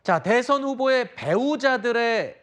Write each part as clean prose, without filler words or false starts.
자, 대선 후보의 배우자들의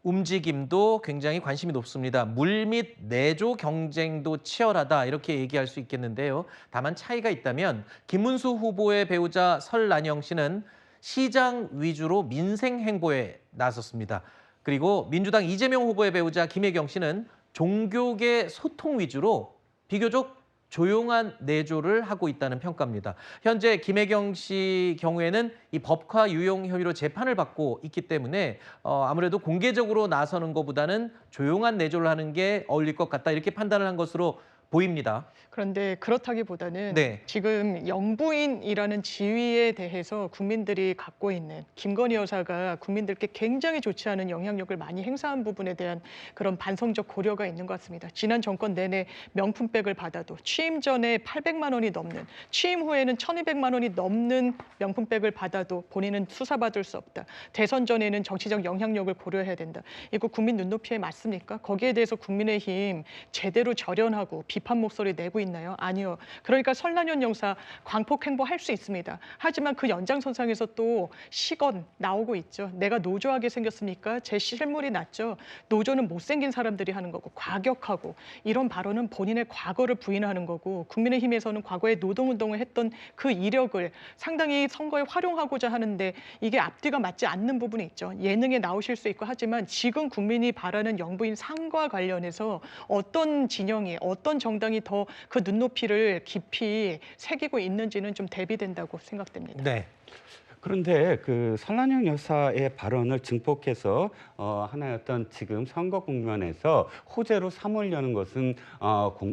움직임도 굉장히 관심이 높습니다. 물밑 내조 경쟁도 치열하다 이렇게 얘기할 수 있겠는데요. 다만 차이가 있다면 김문수 후보의 배우자 설난영 씨는 시장 위주로 민생 행보에 나섰습니다. 그리고 민주당 이재명 후보의 배우자 김혜경 씨는 종교계 소통 위주로 비교적 조용한 내조를 하고 있다는 평가입니다. 현재 김혜경 씨 경우에는 이 법화 유용 혐의로 재판을 받고 있기 때문에 아무래도 공개적으로 나서는 것보다는 조용한 내조를 하는 게 어울릴 것 같다 이렇게 판단을 한 것으로 보입니다. 그런데 그렇다기보다는 네. 지금 영부인이라는 지위에 대해서 국민들이 갖고 있는 김건희 여사가 국민들께 굉장히 좋지 않은 영향력을 많이 행사한 부분에 대한 그런 반성적 고려가 있는 것 같습니다. 지난 정권 내내 명품백을 받아도 취임 전에 800만 원이 넘는, 취임 후에는 1200만 원이 넘는 명품백을 받아도 본인은 수사받을 수 없다. 대선 전에는 정치적 영향력을 고려해야 된다. 이거 국민 눈높이에 맞습니까? 거기에 대해서 국민의힘 제대로 절연하고 비판 목소리 내고 있나요? 아니요. 그러니까 설난현 영사 광폭 행보할 수 있습니다. 하지만 그 연장선상에서 또 시건 나오고 있죠. 내가 노조하게 생겼습니까? 제 실물이 낫죠. 노조는 못생긴 사람들이 하는 거고 과격하고 이런 발언은 본인의 과거를 부인하는 거고 국민의힘에서는 과거에 노동운동을 했던 그 이력을 상당히 선거에 활용하고자 하는데 이게 앞뒤가 맞지 않는 부분이 있죠. 예능에 나오실 수 있고 하지만 지금 국민이 바라는 영부인 상과 관련해서 어떤 진영이 어떤 정당이 더 그 눈높이를 깊이 새기고 있는지는 좀 대비된다고 생각됩니다. 네. 그런데 그 설난영 여사의 발언을 증폭해서 하나의 어떤 지금 선거 국면에서 호재로 삼으려는 것은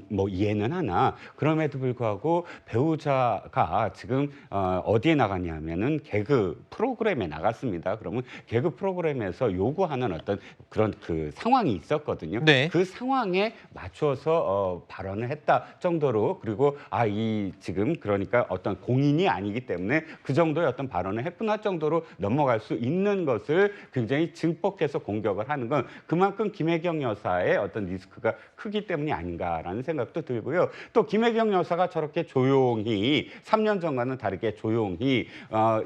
뭐 이해는 하나 그럼에도 불구하고 배우자가 지금 어디에 나갔냐면은 개그 프로그램에 나갔습니다. 그러면 개그 프로그램에서 요구하는 어떤 그런 그 상황이 있었거든요. 네. 그 상황에 맞춰서 발언을 했다 정도로 그리고 이 지금 그러니까 어떤 공인이 아니기 때문에 그 정도의 어떤 발언을 해뿐할 정도로 넘어갈 수 있는 것을 굉장히 증폭해서 공격을 하는 건 그만큼 김혜경 여사의 어떤 리스크가 크기 때문이 아닌가라는 생각도 들고요. 또 김혜경 여사가 저렇게 조용히 3년 전과는 다르게 조용히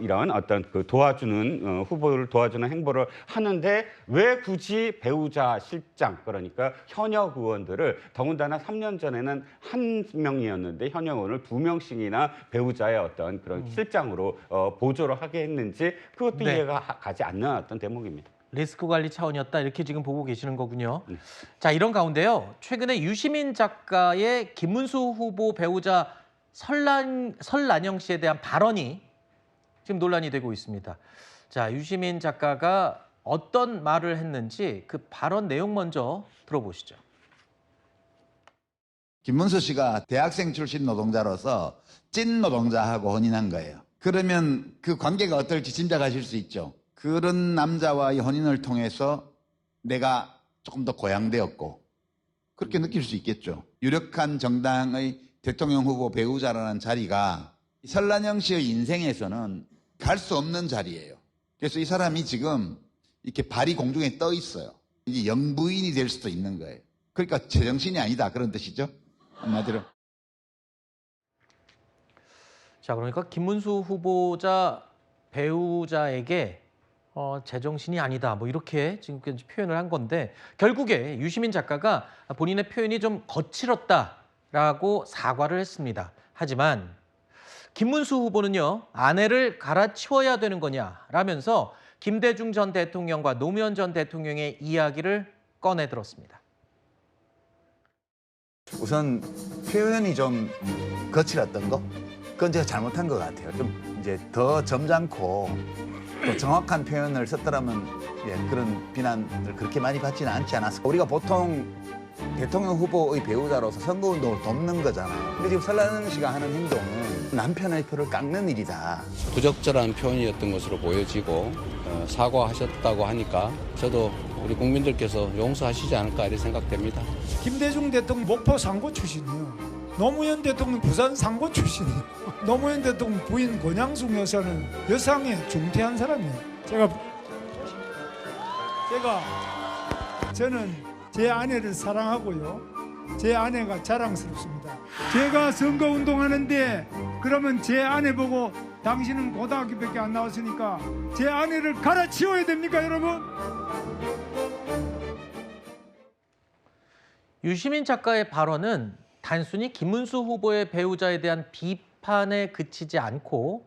이런 어떤 그 도와주는 후보를 도와주는 행보를 하는데 왜 굳이 배우자 실장 그러니까 현역 의원들을 더군다나 3년 전에는 한 명이었는데 현역 의원을 2명씩이나 배우자의 어떤 그런 실장으로 보조를 하게 했는지 그것도 네. 이해가 가지 않는 어떤 대목입니다. 리스크 관리 차원이었다 이렇게 지금 보고 계시는 거군요. 네. 자, 이런 가운데요. 최근에 유시민 작가의 김문수 후보 배우자 설난영 씨에 대한 발언이 지금 논란이 되고 있습니다. 자, 유시민 작가가 어떤 말을 했는지 그 발언 내용 먼저 들어보시죠. 김문수 씨가 대학생 출신 노동자로서 찐 노동자하고 혼인한 거예요. 그러면 그 관계가 어떨지 짐작하실 수 있죠. 그런 남자와의 혼인을 통해서 내가 조금 더 고양되었고 그렇게 느낄 수 있겠죠. 유력한 정당의 대통령 후보 배우자라는 자리가 설난영 씨의 인생에서는 갈 수 없는 자리예요. 그래서 이 사람이 지금 이렇게 발이 공중에 떠 있어요. 이제 영부인이 될 수도 있는 거예요. 그러니까 제정신이 아니다 그런 뜻이죠. 한마디로. 자, 그러니까 김문수 후보자 배우자에게 제정신이 아니다 뭐 이렇게 지금까지 표현을 한 건데 결국에 유시민 작가가 본인의 표현이 좀 거칠었다라고 사과를 했습니다. 하지만 김문수 후보는요, 아내를 갈아치워야 되는 거냐라면서 김대중 전 대통령과 노무현 전 대통령의 이야기를 꺼내 들었습니다. 우선 표현이 좀 거칠었던 거, 그건 제가 잘못한 것 같아요. 좀 이제 더 점잖고 또 정확한 표현을 썼더라면 그런 비난을 그렇게 많이 받지는 않지 않았을까. 우리가 보통 대통령 후보의 배우자로서 선거운동을 돕는 거잖아요. 근데 지금 설난영 씨가 하는 행동은 남편의 표를 깎는 일이다. 부적절한 표현이었던 것으로 보여지고 사과하셨다고 하니까 저도 우리 국민들께서 용서하시지 않을까 이렇게 생각됩니다. 김대중 대통령 목포 상고 출신이에요. 노무현 대통령 부산 상고 출신이에요. 노무현 대통령 부인 권양숙 여사는 여상에 중퇴한 사람이에요. 저는 제 아내를 사랑하고요. 제 아내가 자랑스럽습니다. 제가 선거운동하는데 그러면 제 아내 보고 당신은 고등학교밖에 안 나왔으니까 제 아내를 갈아치워야 됩니까, 여러분? 유시민 작가의 발언은 단순히 김문수 후보의 배우자에 대한 비판에 그치지 않고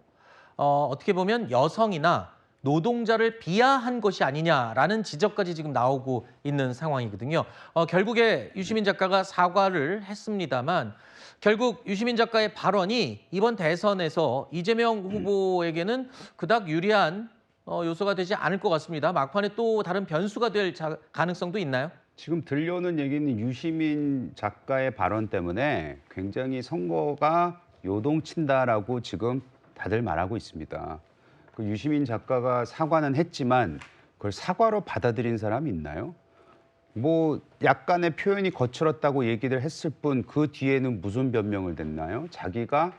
어떻게 보면 여성이나 노동자를 비하한 것이 아니냐라는 지적까지 지금 나오고 있는 상황이거든요. 결국에 유시민 작가가 사과를 했습니다만 결국 유시민 작가의 발언이 이번 대선에서 이재명 후보에게는 그닥 유리한 요소가 되지 않을 것 같습니다. 막판에 또 다른 변수가 될 가능성도 있나요? 지금 들려오는 얘기는 유시민 작가의 발언 때문에 굉장히 선거가 요동친다라고 지금 다들 말하고 있습니다. 그 유시민 작가가 사과는 했지만 그걸 사과로 받아들인 사람이 있나요? 뭐 약간의 표현이 거칠었다고 얘기를 했을 뿐 그 뒤에는 무슨 변명을 댔나요? 자기가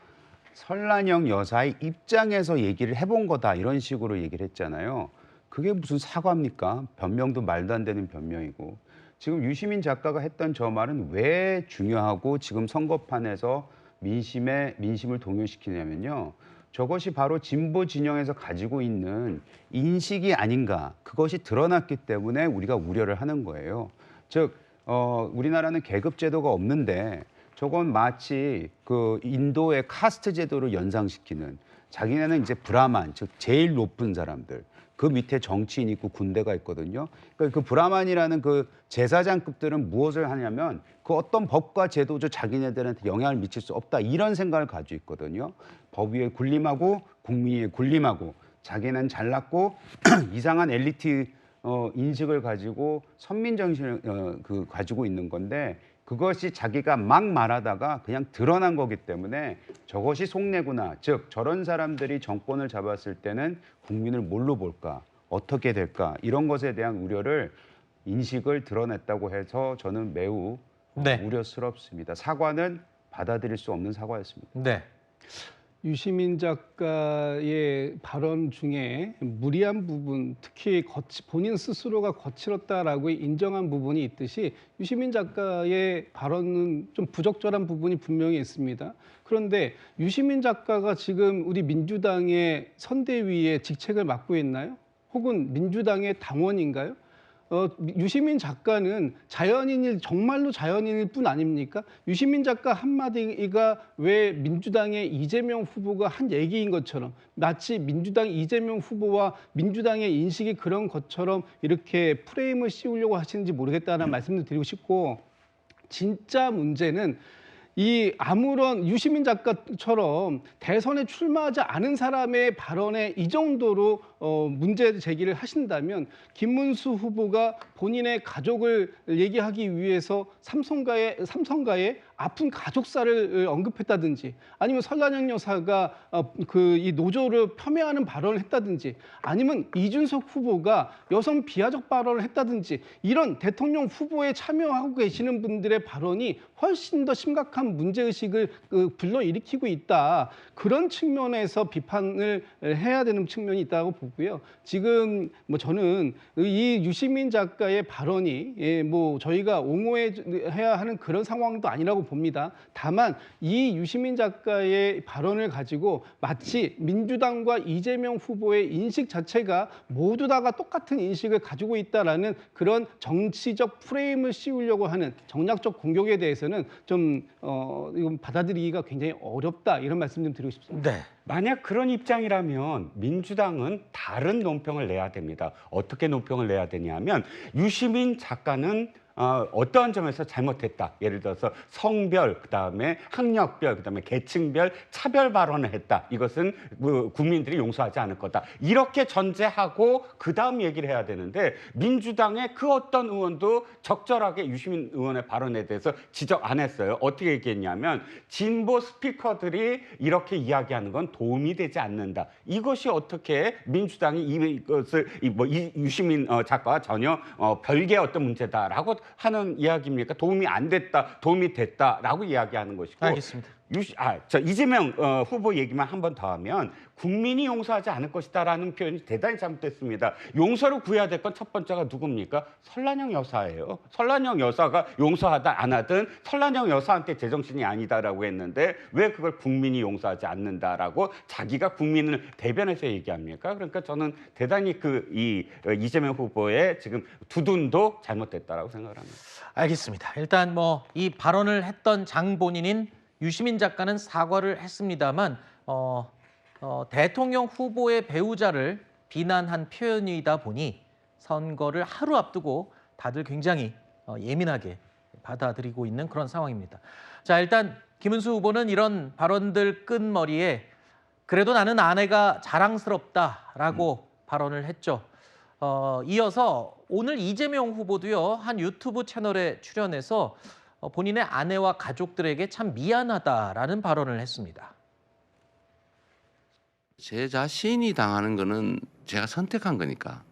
설란영 여사의 입장에서 얘기를 해본 거다 이런 식으로 얘기를 했잖아요. 그게 무슨 사과입니까? 변명도 말도 안 되는 변명이고. 지금 유시민 작가가 했던 저 말은 왜 중요하고 지금 선거판에서 민심을 동요시키냐면요. 저것이 바로 진보 진영에서 가지고 있는 인식이 아닌가. 그것이 드러났기 때문에 우리가 우려를 하는 거예요. 즉 우리나라는 계급 제도가 없는데 저건 마치 그 인도의 카스트 제도를 연상시키는 자기네는 이제 브라만, 즉 제일 높은 사람들. 그 밑에 정치인이 있고 군대가 있거든요. 그러니까 그 브라만이라는 그 제사장급들은 무엇을 하냐면 그 어떤 법과 제도조 자기네들한테 영향을 미칠 수 없다 이런 생각을 가지고 있거든요. 법 위에 군림하고 국민 위에 군림하고 자기는 잘났고 이상한 엘리트 인식을 가지고 선민 정신을 가지고 있는 건데 그것이 자기가 막 말하다가 그냥 드러난 거기 때문에 저것이 속내구나. 즉 저런 사람들이 정권을 잡았을 때는 국민을 뭘로 볼까? 어떻게 될까? 이런 것에 대한 우려를 인식을 드러냈다고 해서 저는 매우 우려스럽습니다. 사과는 받아들일 수 없는 사과였습니다. 네. 유시민 작가의 발언 중에 무리한 부분, 특히 본인 스스로가 거칠었다라고 인정한 부분이 있듯이 유시민 작가의 발언은 좀 부적절한 부분이 분명히 있습니다. 그런데 유시민 작가가 지금 우리 민주당의 선대위의 직책을 맡고 있나요? 혹은 민주당의 당원인가요? 유시민 작가는 정말로 자연인일 뿐 아닙니까? 유시민 작가 한마디가 왜 민주당의 이재명 후보가 한 얘기인 것처럼 마치 민주당 이재명 후보와 민주당의 인식이 그런 것처럼 이렇게 프레임을 씌우려고 하시는지 모르겠다는 말씀도 드리고 싶고 진짜 문제는 아무런 유시민 작가처럼 대선에 출마하지 않은 사람의 발언에 이 정도로 문제 제기를 하신다면 김문수 후보가 본인의 가족을 얘기하기 위해서 삼성가의 아픈 가족사를 언급했다든지 아니면 설란영 여사가 이 노조를 폄훼하는 발언을 했다든지 아니면 이준석 후보가 여성 비하적 발언을 했다든지 이런 대통령 후보에 참여하고 계시는 분들의 발언이 훨씬 더 심각한 문제의식을 불러일으키고 있다. 그런 측면에서 비판을 해야 되는 측면이 있다고 보고요. 지금 저는 이 유시민 작가의 발언이 저희가 옹호해야 하는 그런 상황도 아니라고 봅니다. 다만 이 유시민 작가의 발언을 가지고 마치 민주당과 이재명 후보의 인식 자체가 모두 다가 똑같은 인식을 가지고 있다라는 그런 정치적 프레임을 씌우려고 하는 정략적 공격에 대해서는 좀 이건 받아들이기가 굉장히 어렵다 이런 말씀 좀 드리고 싶습니다. 네. 만약 그런 입장이라면 민주당은 다른 논평을 내야 됩니다. 어떻게 논평을 내야 되냐면 유시민 작가는 어떠한 점에서 잘못했다. 예를 들어서 성별, 그다음에 학력별, 그다음에 계층별 차별 발언을 했다. 이것은 국민들이 용서하지 않을 거다. 이렇게 전제하고 그다음 얘기를 해야 되는데 민주당의 그 어떤 의원도 적절하게 유시민 의원의 발언에 대해서 지적 안 했어요. 어떻게 얘기했냐면 진보 스피커들이 이렇게 이야기하는 건 도움이 되지 않는다. 이것이 어떻게 민주당이 이것을 유시민 작가와 전혀 별개의 어떤 문제다라고 하는 이야기입니까? 도움이 안 됐다, 도움이 됐다라고 이야기하는 것이고. 알겠습니다. 저 이재명 후보 얘기만 한 번 더 하면 국민이 용서하지 않을 것이다라는 표현이 대단히 잘못됐습니다. 용서를 구해야 될 건 첫 번째가 누굽니까? 설란영 여사예요. 설란영 여사가 용서하든 안 하든 설란영 여사한테 제정신이 아니다라고 했는데 왜 그걸 국민이 용서하지 않는다라고 자기가 국민을 대변해서 얘기합니까? 그러니까 저는 대단히 이재명 후보의 지금 두둔도 잘못됐다라고 생각을 합니다. 알겠습니다. 일단 뭐 이 발언을 했던 장 본인인 유시민 작가는 사과를 했습니다만 대통령 후보의 배우자를 비난한 표현이다 보니 선거를 하루 앞두고 다들 굉장히 예민하게 받아들이고 있는 그런 상황입니다. 자, 일단 김은수 후보는 이런 발언들 끝머리에 그래도 나는 아내가 자랑스럽다라고 발언을 했죠. 이어서 오늘 이재명 후보도요, 한 유튜브 채널에 출연해서 본인의 아내와 가족들에게 참 미안하다라는 발언을 했습니다. 제 자신이 당하는 거는 제가 선택한 거니까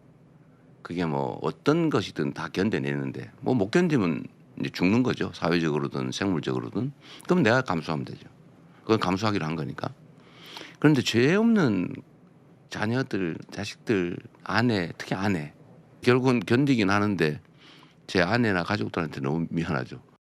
그게 뭐 어떤 것이든 다 견뎌내는데 뭐 못 견디면 이제 죽는 거죠. 사회적으로든 생물적으로든. 그럼 내가 감수하면 되죠. 그건 감수하기로 한 거니까. 그런데 죄 없는 자녀들, 자식들, 아내, 특히 아내 결국은 견디긴 하는데 제 아내나 가족들한테 너무 미안하죠.